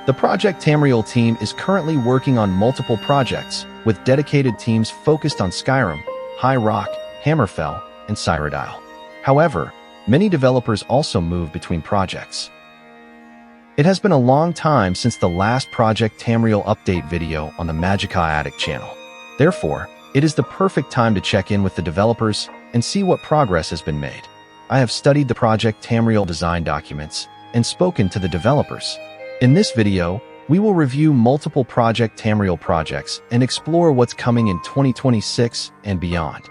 The Project Tamriel team is currently working on multiple projects, with dedicated teams focused on Skyrim, High Rock, Hammerfell, and Cyrodiil. However, many developers also move between projects. It has been a long time since the last Project Tamriel update video on the Magicka Attic channel. Therefore, it is the perfect time to check in with the developers and see what progress has been made. I have studied the Project Tamriel design documents and spoken to the developers. In this video, we will review multiple Project Tamriel projects and explore what's coming in 2026 and beyond.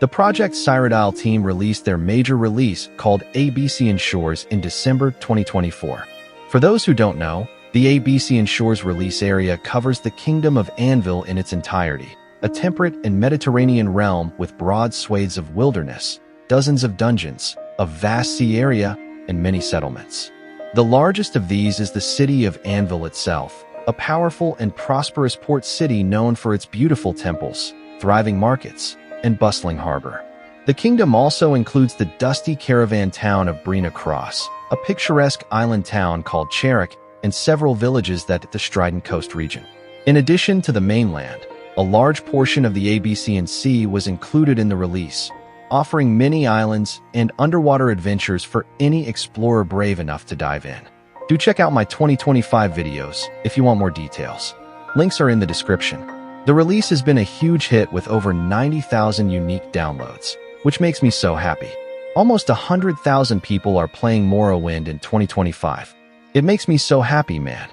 The Project Cyrodiil team released their major release called ABC Shores in December 2024. For those who don't know, the ABC Shores release area covers the Kingdom of Anvil in its entirety, a temperate and Mediterranean realm with broad swathes of wilderness, dozens of dungeons, a vast sea area, and many settlements. The largest of these is the city of Anvil itself, a powerful and prosperous port city known for its beautiful temples, thriving markets, and bustling harbor. The kingdom also includes the dusty caravan town of Brina Cross, a picturesque island town called Cherik, and several villages that the Strident Coast region. In addition to the mainland, a large portion of the ABC Sea was included in the release, offering many islands and underwater adventures for any explorer brave enough to dive in. Do check out my 2025 videos if you want more details. Links are in the description. The release has been a huge hit with over 90,000 unique downloads, which makes me so happy. Almost 100,000 people are playing Morrowind in 2025. It makes me so happy, man.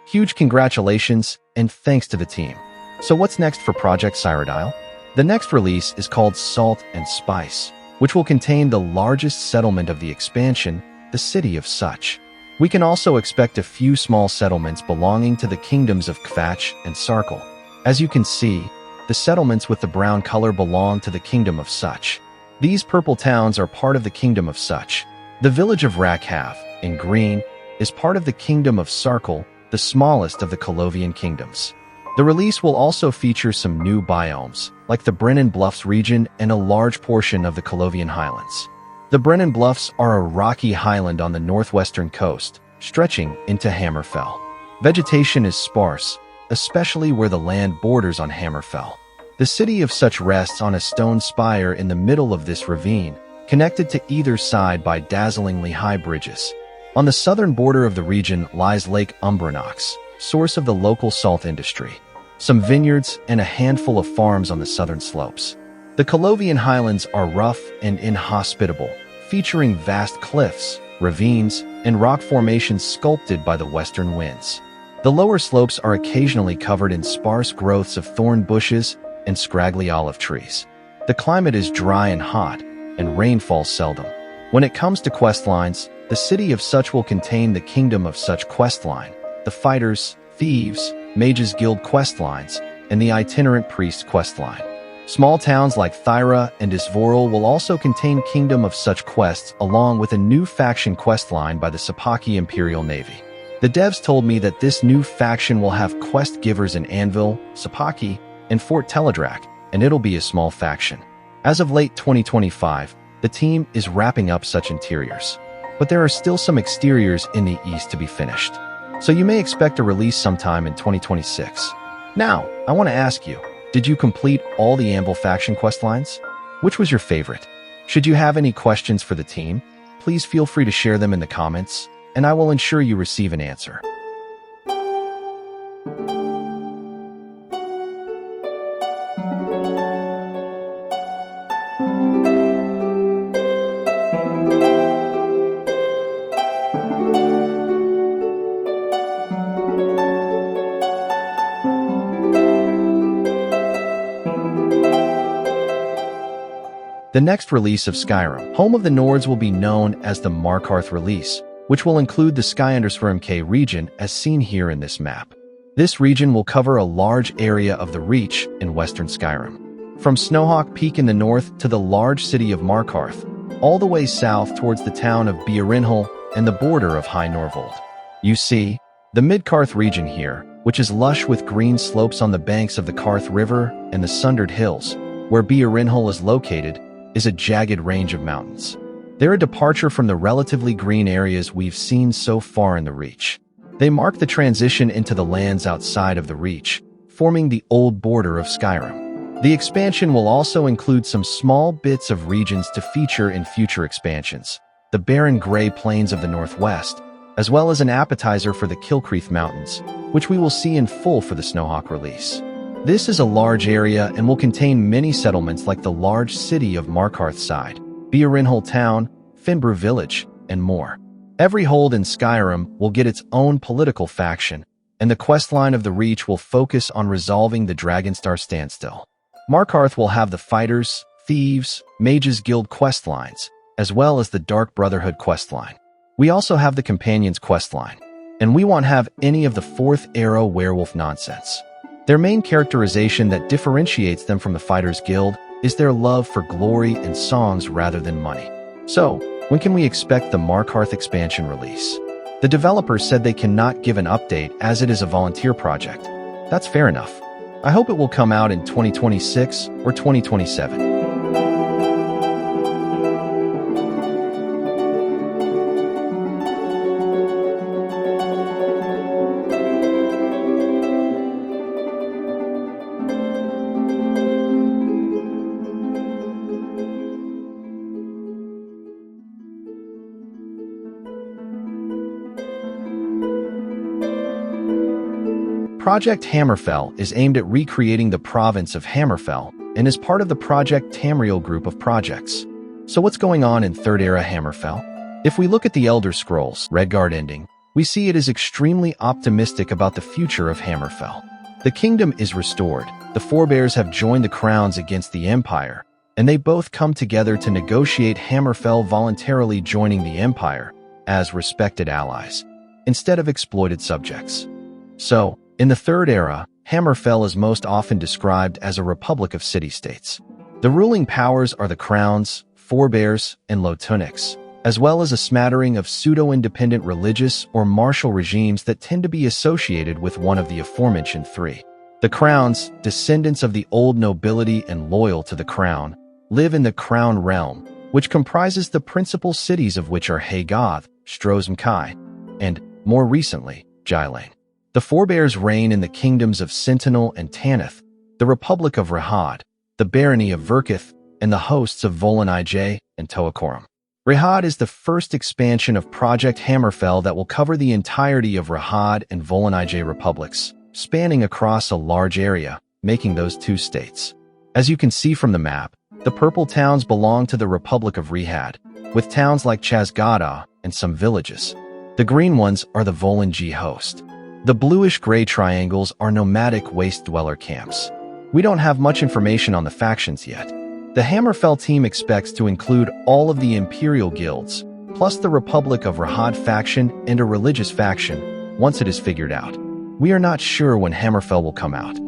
Huge congratulations and thanks to the team. So what's next for Project Cyrodiil? The next release is called Salt and Spice, which will contain the largest settlement of the expansion, the city of Such. We can also expect a few small settlements belonging to the kingdoms of Kvatch and Sarkle. As you can see, the settlements with the brown color belong to the kingdom of Such. These purple towns are part of the kingdom of Such. The village of Rakhav, in green, is part of the kingdom of Sarkle, the smallest of the Colovian kingdoms. The release will also feature some new biomes, like the Brennan Bluffs region and a large portion of the Colovian Highlands. The Brennan Bluffs are a rocky highland on the northwestern coast, stretching into Hammerfell. Vegetation is sparse, especially where the land borders on Hammerfell. The city of Such rests on a stone spire in the middle of this ravine, connected to either side by dazzlingly high bridges. On the southern border of the region lies Lake Umbranox, source of the local salt industry, some vineyards, and a handful of farms on the southern slopes. The Colovian Highlands are rough and inhospitable, featuring vast cliffs, ravines, and rock formations sculpted by the western winds. The lower slopes are occasionally covered in sparse growths of thorn bushes and scraggly olive trees. The climate is dry and hot, and rain falls seldom. When it comes to questlines, the city of Such will contain the Kingdom of Such questline, the Fighters, Thieves, Mages Guild questlines, and the Itinerant Priest questline. Small towns like Thyra and Isvoril will also contain Kingdom of Such quests along with a new faction questline by the Sapaki Imperial Navy. The devs told me that this new faction will have quest givers in Anvil, Sapaki, and Fort Teledrac, and it'll be a small faction. As of late 2025, the team is wrapping up Such interiors, but there are still some exteriors in the east to be finished. So you may expect a release sometime in 2026. Now, I want to ask you, did you complete all the Anvil faction questlines? Which was your favorite? Should you have any questions for the team, please feel free to share them in the comments, and I will ensure you receive an answer. The next release of Skyrim, home of the Nords, will be known as the Markarth release, which will include the Skyrim region as seen here in this map. This region will cover a large area of the Reach in western Skyrim, from Snowhawk Peak in the north to the large city of Markarth, all the way south towards the town of Bjornhall and the border of High Norvold. You see, the Mid-Karth region here, which is lush with green slopes on the banks of the Karth River and the Sundered Hills, where Bjornhall is located, is a jagged range of mountains. They're a departure from the relatively green areas we've seen so far in the Reach. They mark the transition into the lands outside of the Reach, forming the old border of Skyrim. The expansion will also include some small bits of regions to feature in future expansions, the barren gray plains of the Northwest, as well as an appetizer for the Kilcreath Mountains, which we will see in full for the Snowhawk release. This is a large area and will contain many settlements like the large city of Markarthside, Bjornhall Town, Finbrew Village, and more. Every hold in Skyrim will get its own political faction, and the questline of the Reach will focus on resolving the Dragonstar standstill. Markarth will have the Fighters, Thieves, Mages Guild questlines, as well as the Dark Brotherhood questline. We also have the Companions questline, and we won't have any of the Fourth Arrow werewolf nonsense. Their main characterization that differentiates them from the Fighters Guild is their love for glory and songs rather than money. So, when can we expect the Markarth expansion release? The developers said they cannot give an update as it is a volunteer project. That's fair enough. I hope it will come out in 2026 or 2027. Project Hammerfell is aimed at recreating the province of Hammerfell and is part of the Project Tamriel group of projects. So what's going on in Third Era Hammerfell? If we look at the Elder Scrolls Redguard ending, we see it is extremely optimistic about the future of Hammerfell. The kingdom is restored, the forebears have joined the crowns against the Empire, and they both come together to negotiate Hammerfell voluntarily joining the Empire as respected allies, instead of exploited subjects. So, in the Third Era, Hammerfell is most often described as a republic of city-states. The ruling powers are the crowns, forebears, and lotunics, as well as a smattering of pseudo-independent religious or martial regimes that tend to be associated with one of the aforementioned three. The crowns, descendants of the old nobility and loyal to the crown, live in the Crown Realm, which comprises the principal cities of which are Haygoth, Strozmkai, and, more recently, Gilane. The forebears reign in the kingdoms of Sentinel and Tanith, the Republic of Rahad, the Barony of Verkith, and the hosts of Volanij and Toakorum. Rahad is the first expansion of Project Hammerfell that will cover the entirety of Rahad and Volanij republics, spanning across a large area, making those two states. As you can see from the map, the purple towns belong to the Republic of Rehad, with towns like Chazgada and some villages. The green ones are the Volanij host. The bluish-gray triangles are nomadic waste-dweller camps. We don't have much information on the factions yet. The Hammerfell team expects to include all of the Imperial guilds, plus the Republic of Rahad faction and a religious faction, once it is figured out. We are not sure when Hammerfell will come out.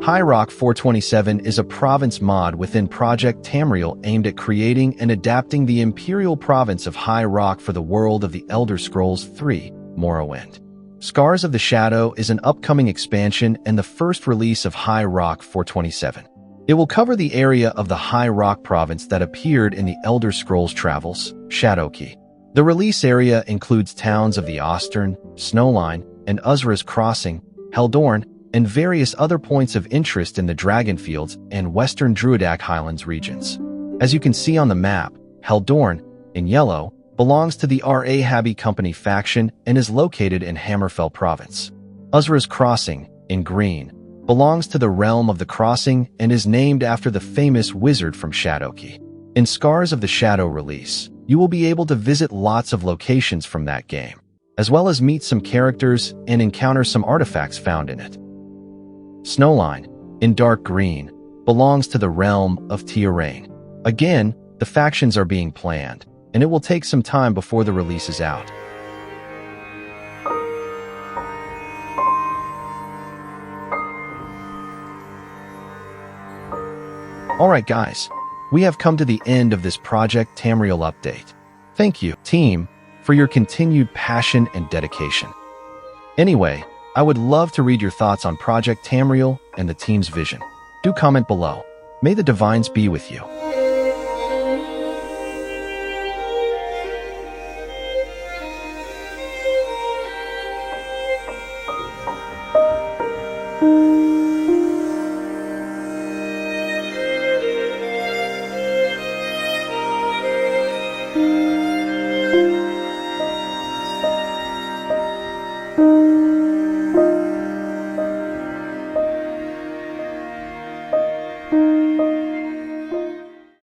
High Rock 427 is a province mod within Project Tamriel aimed at creating and adapting the Imperial province of High Rock for the world of the Elder Scrolls III, Morrowind. Scars of the Shadow is an upcoming expansion and the first release of High Rock 427. It will cover the area of the High Rock province that appeared in the Elder Scrolls Travels, Shadowkey. The release area includes towns of the Austern, Snowline, and Uzra's Crossing, Heldorn, and various other points of interest in the Dragonfields and Western Druidak Highlands regions. As you can see on the map, Heldorn, in yellow, belongs to the R.A. Habby Company faction and is located in Hammerfell province. Uzra's Crossing, in green, belongs to the Realm of the Crossing and is named after the famous wizard from Shadowkey. In Scars of the Shadow release, you will be able to visit lots of locations from that game, as well as meet some characters and encounter some artifacts found in it. Snowline, in dark green, belongs to the Realm of Tiarain. Again, the factions are being planned, and it will take some time before the release is out. Alright guys, we have come to the end of this Project Tamriel update. Thank you, team, for your continued passion and dedication. Anyway, I would love to read your thoughts on Project Tamriel and the team's vision. Do comment below. May the divines be with you.